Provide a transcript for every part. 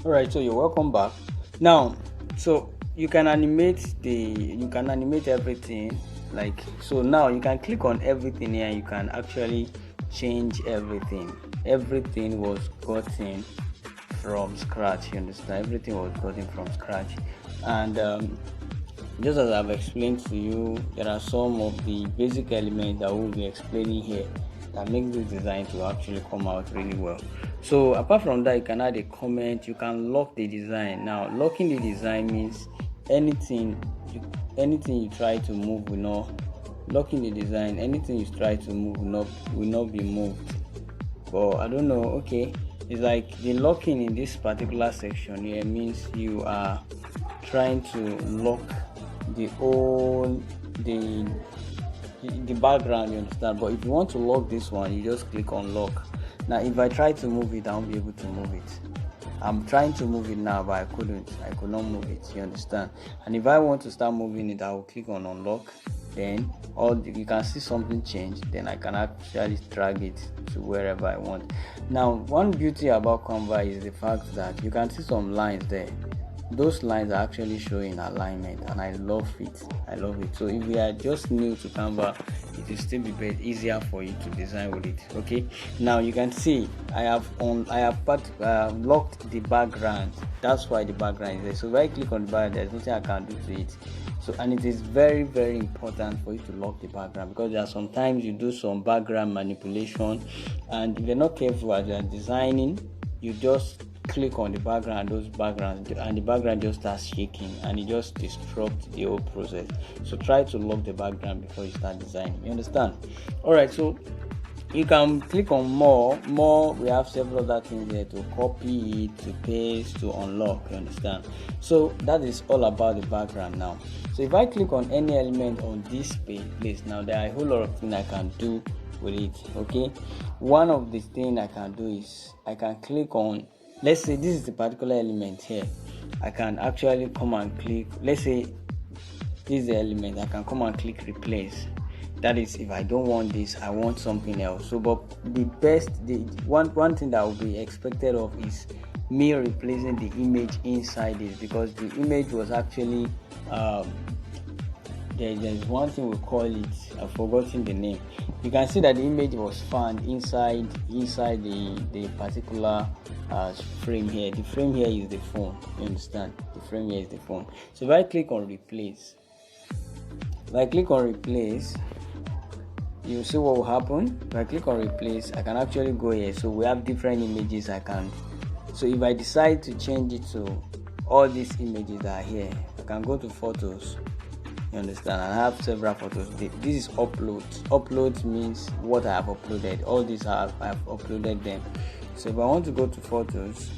All right, so you're welcome back. Now, so you can animate everything. Like, so now you can click on everything here and you can actually change everything. Everything was gotten from scratch. You understand? Everything was gotten from scratch, and just as I've explained to you, there are some of the basic elements that we'll be explaining here that makes this design to actually come out really well. So apart from that, you can add a comment, you can lock the design. Now, locking the design means anything you try to move will not, locking the design, anything you try to move will not be moved. But I don't know, okay, it's like the locking in this particular section here means you are trying to lock the whole the background, you understand. But if you want to lock this one, you just click on lock. Now if I try to move it, I won't be able to move it. I'm trying to move it now, but I could not move it, you understand. And if I want to start moving it, I will click on unlock. Then you can see something change. Then I can actually drag it to wherever I want. Now, one beauty about Canva is the fact that you can see some lines there. Those lines are actually showing alignment, and I love it. So if you are just new to Canva, it will still be easier for you to design with it. Okay, now you can see I have locked the background. That's why the background is there. So if I click on the background, there's nothing I can do to it. So, and it is very, very important for you to lock the background, because there are sometimes you do some background manipulation, and if you're not careful as you're designing, you just click on the background, those backgrounds, and the background just starts shaking and it just disrupts the whole process. So try to lock the background before you start designing, you understand. All right, so you can click on more. We have several other things there to copy it, to paste, to unlock, you understand. So that is all about the background now. So if I click on any element on this place, now there are a whole lot of things I can do with it. Okay, one of the things I can do is I can click on, let's say this is the particular element here. I can actually come and click, let's say this is the element, I can come and click replace. That is, if I don't want this, I want something else. So, but the one thing that will be expected of is me replacing the image inside this, because the image was actually there's one thing we call it, I've forgotten the name. You can see that the image was found inside the particular frame here. The frame here is the phone, you understand. The frame here is the phone. So if I click on replace, you see what will happen. If I click on replace, I can actually go here. So we have different images so if I decide to change it to all these images that are here, I can go to photos, you understand. I have several photos. This is upload means what I have uploaded. All these I have uploaded them. So if I want to go to photos,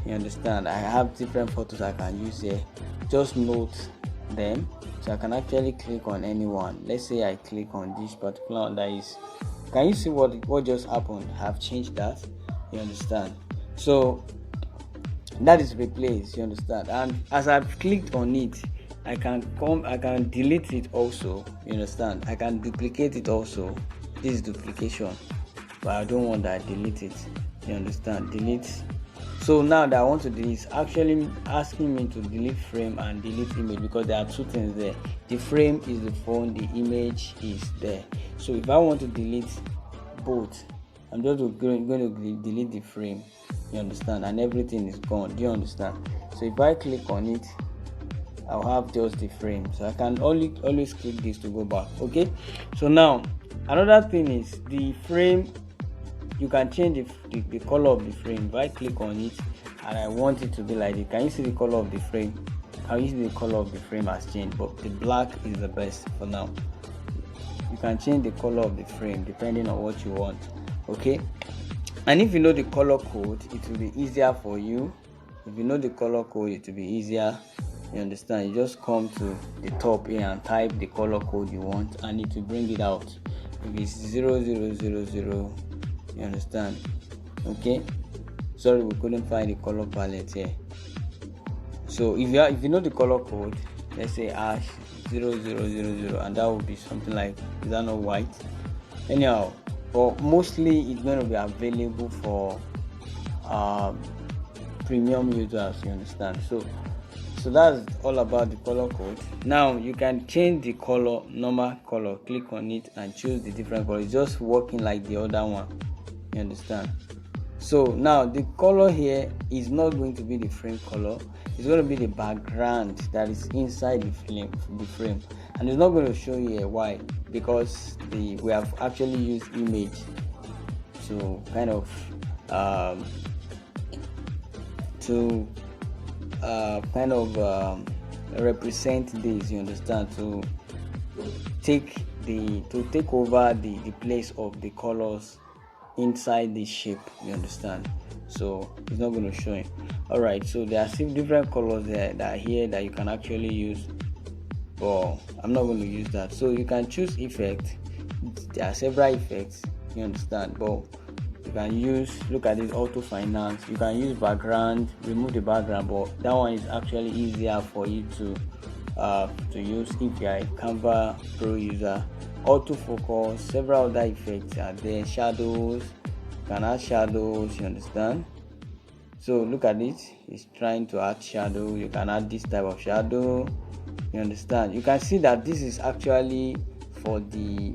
you understand, I have different photos I can use here. Just note them. So I can actually click on any one. Let's say I click on this particular one that is, can you see what just happened? I've changed that, you understand. So that is replace, you understand. And as I've clicked on it, I can delete it also, you understand. I can duplicate it also. This is duplication, but I don't want that. Delete it, you understand. Delete. So now that I want to delete, it's actually asking me to delete frame and delete image, because there are two things there. The frame is the phone, the image is there. So if I want to delete both, I'm just going to delete the frame, you understand, and everything is gone. Do you understand? So if I click on it, I'll have just the frame. So I can always click this to go back. Okay, so now another thing is the frame. You can change the color of the frame. If I click on it and I want it to be like this, can you see the color of the frame? Can you see the color of the frame has changed? But the black is the best for now. You can change the color of the frame depending on what you want. Okay, and if you know the color code, it will be easier for you. If you know the color code, it will be easier, you understand. You just come to the top here and type the color code you want, and it will bring it out. If it's 0000, you understand. Okay, sorry, we couldn't find the color palette here. So if you know the color code, let's say ash 0000, and that would be something like, is that not white? Anyhow, but mostly it's going to be available for premium users, you understand. So that's all about the color code. Now you can change the color, normal color, click on it and choose the different color. It's just working like the other one, you understand. So now the color here is not going to be the frame color, it's going to be the background that is inside the frame, and it's not going to show you why, because we have actually used image to kind of represent this, you understand, to take over the place of the colors inside the shape, you understand. So it's not going to show it. All right, so there are some different colors that are here that you can actually use, but I'm not going to use that. So you can choose effect. There are several effects, you understand, but you can use, look at this, auto finance. You can use background, remove the background, but that one is actually easier for you to use if you are a Canva Pro user. Autofocus, several other effects are there. Shadows, you can add shadows, you understand. So look at it, it's trying to add shadow. You can add this type of shadow, you understand. You can see that this is actually for the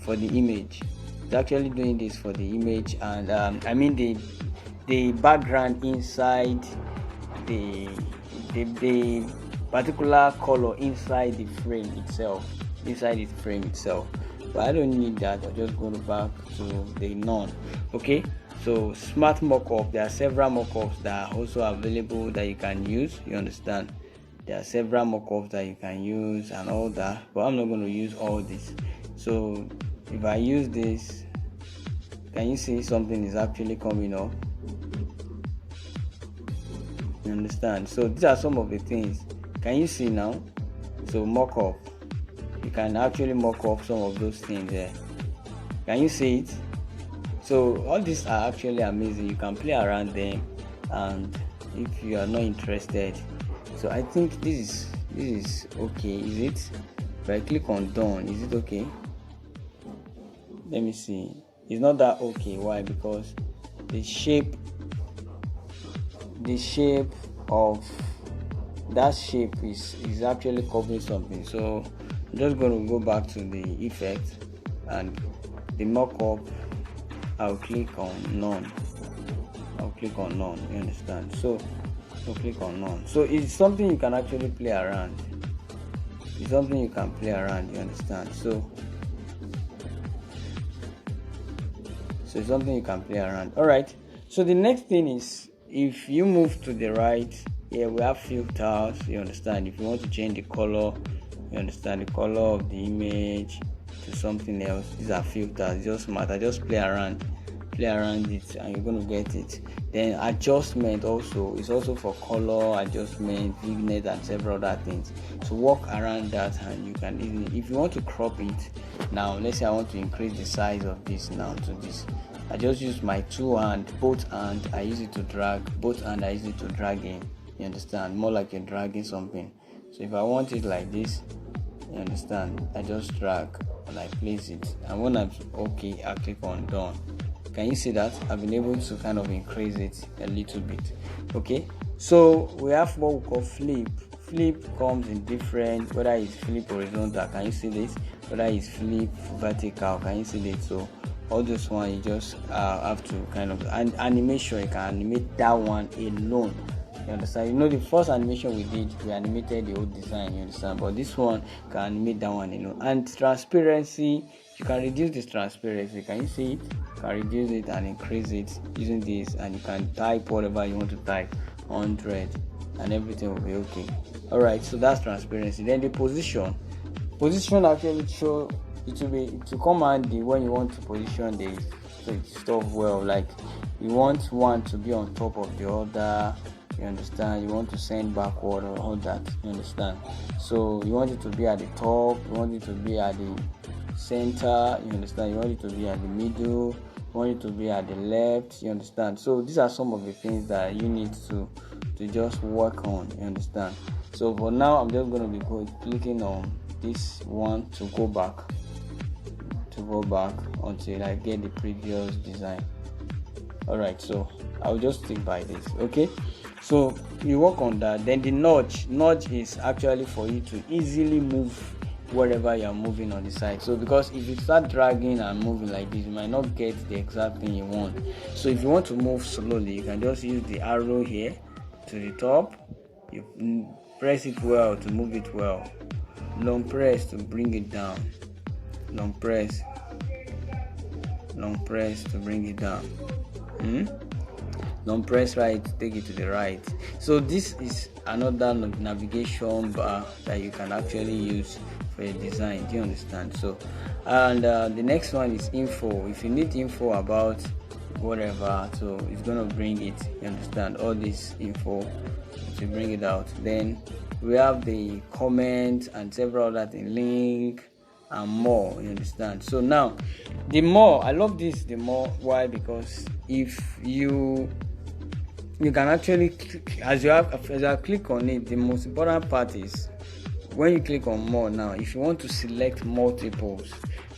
image. It's actually doing this for the image, and I mean the background inside the particular color inside the frame itself, but I don't need that. I'm just going back to the none. Okay, so smart mockup, there are several mockups that are also available that you can use, you understand. There are several mockups that you can use and all that, but I'm not going to use all this. So if I use this, can you see something is actually coming up? You understand. So these are some of the things. Can you see now? So mock up, you can actually mock up some of those things there. Can you see it? So all these are actually amazing. You can play around them, and if you are not interested, so I think this is okay. Is it? If I click on done, is it okay? Let me see. It's not that okay. Why? Because the shape of that shape is actually covering something. So I'm just going to go back to the effect and the mock-up. I'll click on none. You understand? So I'll click on none. So it's something you can actually play around. You understand? So it's something you can play around. All right, so the next thing is, if you move to the right here, we have filters, you understand. If you want to change the color, you understand, the color of the image to something else, these are filters. Just matter, just play around it and you're going to get it. Then adjustment also is also for color adjustment, vignette, and several other things. So walk around that, and you can easily, if you want to crop it. Now let's say I want to increase the size of this now to this, I just use my both hand I use it to drag in, you understand, more like you're dragging something. So if I want it like this, you understand, I just drag and I place it, and when I'm okay, I click on done. Can you see that I've been able to kind of increase it a little bit? Okay, so we have what we call flip. Flip comes in different, whether it's flip horizontal, can you see this, whether it's flip vertical, can you see this? So all this one, you just have to kind of animation. You can animate that one alone, you understand. You know, the first animation we did, we animated the old design, you understand, but this one can animate that one alone. And transparency, you can reduce this transparency, can you see it? You can reduce it and increase it using this, and you can type whatever you want to type, 100, and everything will be okay. All right, so that's transparency. Then the position actually show it will be to command the when you want to position the stuff well, like you want one to be on top of the other, you understand, you want to send backward or all that, you understand. So you want it to be at the top, you want it to be at the center, you understand, you want it to be at the middle, you want it to be at the left, you understand. So these are some of the things that you need to just work on, you understand. So for now, I'm just going to be clicking on this one to go back until I get the previous design. All right, so I'll just stick by this. Okay, so you work on that. Then the notch is actually for you to easily move wherever you're moving on the side. So because if you start dragging and moving like this, you might not get the exact thing you want. So if you want to move slowly, you can just use the arrow here to the top. You press it well to move it well. Long press to bring it down. Long press to bring it down. Long press right, take it to the right. So this is another navigation bar that you can actually use for your design. Do you understand? So, and the next one is info. If you need info about whatever, so it's gonna bring it. You understand? All this info to bring it out. Then we have the comment and several other things, link and more. You understand? So now the more, I love this the more. Why? Because if you can actually as I click on it, the most important part is when you click on more. Now if you want to select multiples,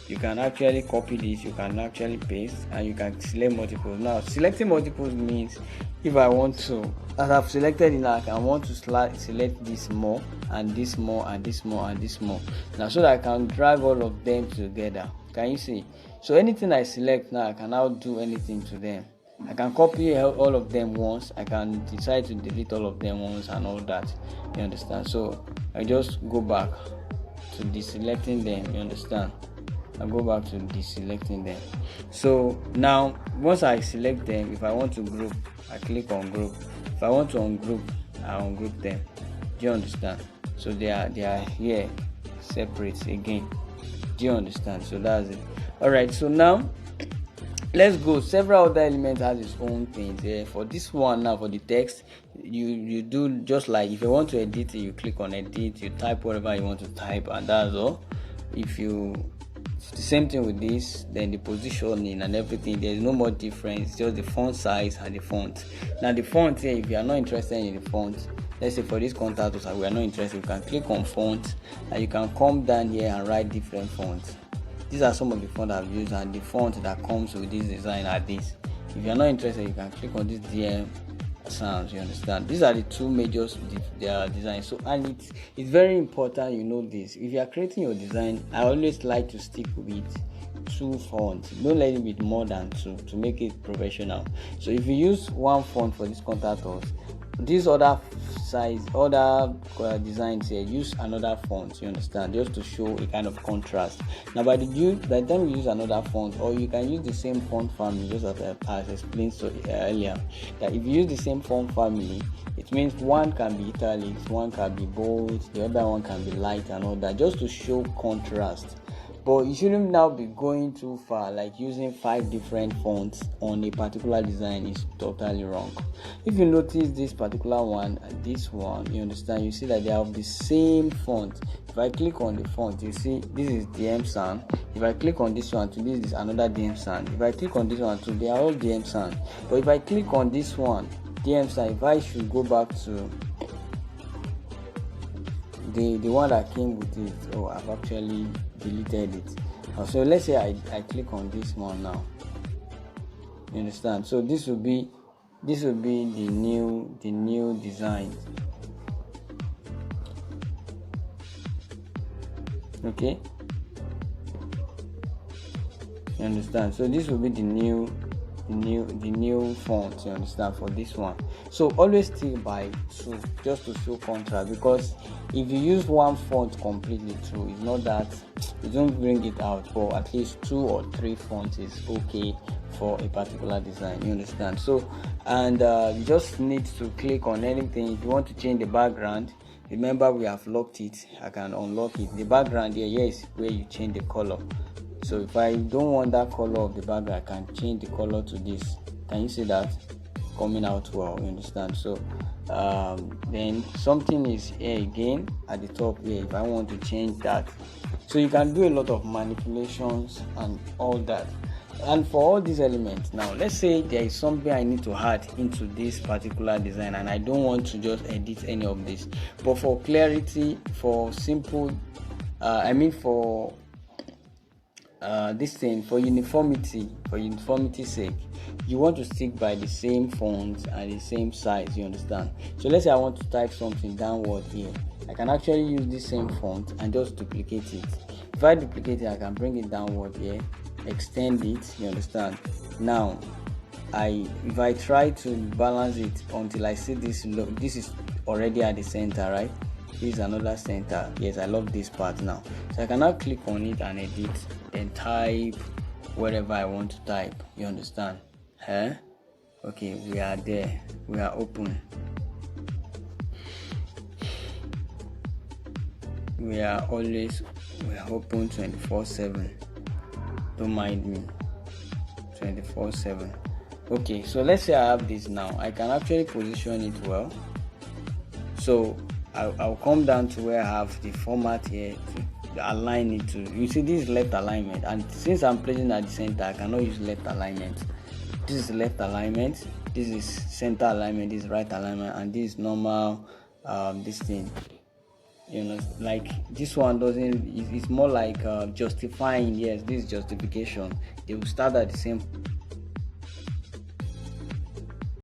you can actually copy this, you can actually paste, and you can select multiples. Now selecting multiples means if I want to, as I've selected it now, I want to select this more and this more and this more and this more, now so that I can drag all of them together. Can you see? So anything I select now, I can now do anything to them. I can copy all of them once, I can decide to delete all of them once and all that. You understand? So I just go back to deselecting them. You understand? I go back to deselecting them. So now once I select them, if I want to group, I click on group. If I want to ungroup, I ungroup them. Do you understand? So they are here separate again. Do you understand? So that's it. All right, so now let's go. Several other elements has its own things. For this one now, for the text, you do just like if you want to edit it, you click on edit, you type whatever you want to type, and that's all. If you the same thing with this, then the positioning and everything, there's no more difference, just the font size and the font. Now the font here, if you are not interested in the font, let's say for this contact us, we are not interested, you can click on font and you can come down here and write different fonts. These are some of the fonts I've used, and the font that comes with this design are this. If you are not interested, you can click on this DM sounds. You understand? These are the two major designs. So, and it's very important you know this. If you are creating your design, I always like to stick with 2 fonts. Don't let it be more than 2 to make it professional. So if you use one font for this contact us, these other designs here, use another font. You understand? Just to show a kind of contrast. Now by the time you use another font, or you can use the same font family, just as explained earlier, that if you use the same font family, it means one can be italics, one can be bold, the other one can be light and all that, just to show contrast. But you shouldn't now be going too far, like using 5 different fonts on a particular design is totally wrong. If you notice this particular one and this one, you understand, you see that they have the same font. If I click on the font, you see this is DM San. If I click on this one, this is another DM San. If I click on this one, they are all DM San. But if I click on this one, DM San, if I should go back to the one that came with it, I've actually deleted it. So let's say I click on this one now. You understand? So this will be the new design. Okay, you understand? So this will be the new font. You understand? For this one, so always stick by 2 just to show contrast, because if you use one font completely through, it's not that you don't bring it out. For at least 2 or 3 fonts is okay for a particular design. You understand? So, and you just need to click on anything. If you want to change the background, remember we have locked it. I can unlock it. The background here, yes, where you change the color. So if I don't want that color of the background, I can change the color to this. Can you see that coming out well? You understand? So then something is here again at the top here. If I want to change that, so you can do a lot of manipulations and all that. And for all these elements, now let's say there is something I need to add into this particular design, and I don't want to just edit any of this, but for clarity, for simple for this thing for uniformity sake, you want to stick by the same font and the same size, you understand? So let's say I want to type something downward here. I can actually use this same font and just duplicate it. If I duplicate it, I can bring it downward here, extend it, you understand? Now if I try to balance it until I see this this is already at the center, right? This is another center. Yes, I love this part now. So I can now click on it and edit, then type whatever I want to type, you understand? Okay, we are there, we are open, we are open 24/7. Don't mind me, 24/7. Okay, so let's say I have this now. I can actually position it well. So I'll come down to where I have the format here to align it to. You see, this is left alignment, and since I'm placing at the center, I cannot use left alignment. This is left alignment, this is center alignment, this is right alignment, and this is normal. This thing, you know, like this one doesn't. It's more like justifying. Yes, this is justification. They will start at the same